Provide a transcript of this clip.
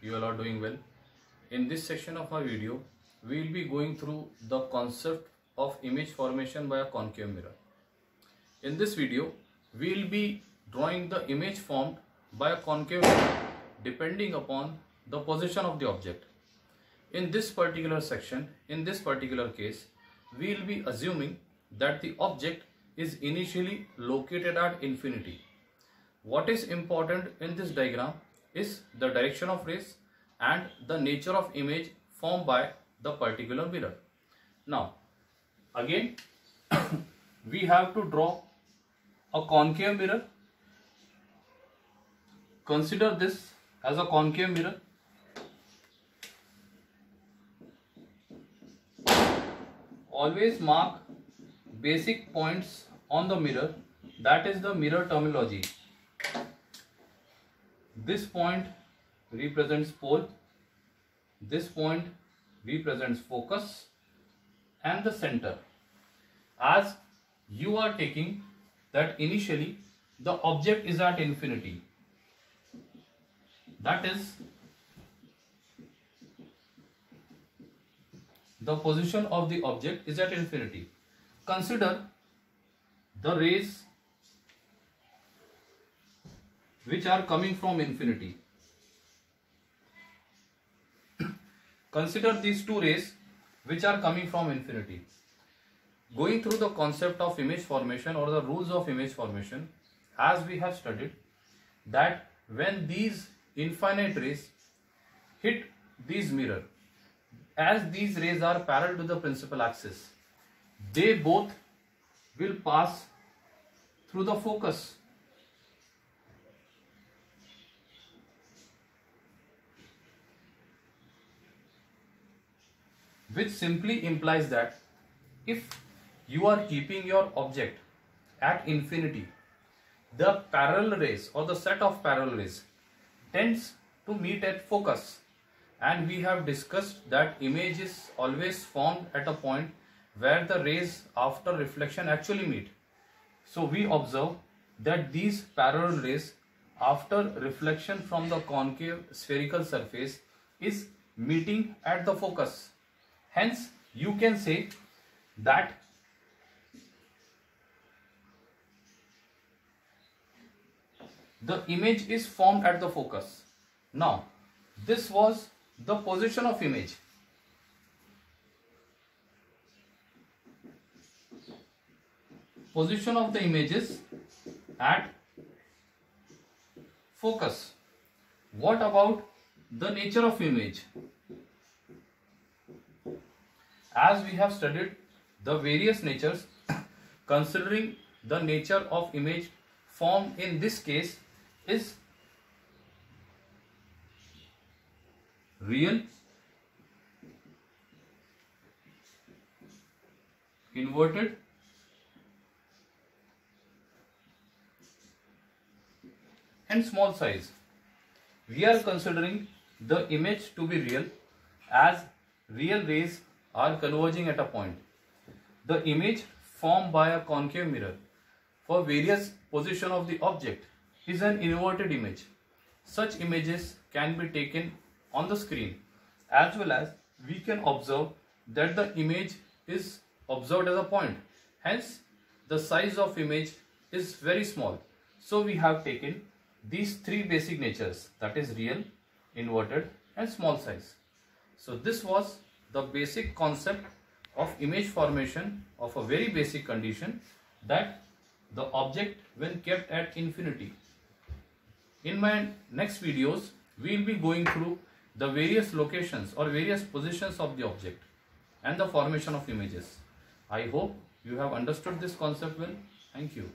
you all are doing well. In this section of our video, we will be going through the concept of image formation by a concave mirror. In this video, we will be drawing the image formed by a concave mirror depending upon the position of the object. In this particular section, in this particular case, we will be assuming that the object is initially located at infinity. What is important in this diagram is the direction of rays and the nature of image formed by the particular mirror. Now, again, we have to draw a concave mirror. Consider this as a concave mirror. Always mark basic points on the mirror, that is the mirror terminology. This point represents pole, this point represents focus and the center. As you are taking that initially the object is at infinity, that is the position of the object is at infinity. Consider the rays which are coming from infinity. Consider these two rays which are coming from infinity. Going through the concept of image formation or the rules of image formation, as we have studied that when these infinite rays hit these mirror, as these rays are parallel to the principal axis, they both will pass through the focus. Which simply implies that if you are keeping your object at infinity, the parallel rays or the set of parallel rays tends to meet at focus. And we have discussed that image is always formed at a point where the rays after reflection actually meet. So we observe that these parallel rays after reflection from the concave spherical surface is meeting at the focus. Hence, you can say that the image is formed at the focus. Now, this was the position of image. Position of the images at focus. What about the nature of image? As we have studied the various natures, considering the nature of image formed in this case is real, inverted, and small size. We are considering the image to be real as real rays are converging at a point. The image formed by a concave mirror for various position of the object is an inverted image. Such images can be taken on the screen, as well as we can observe that the image is observed as a point. Hence, the size of image is very small. So we have taken these three basic natures, that is real, inverted and small size. So this was the basic concept of image formation of a very basic condition, that the object when kept at infinity. In my next videos, we will be going through the various locations or various positions of the object and the formation of images. I hope you have understood this concept well. Thank you.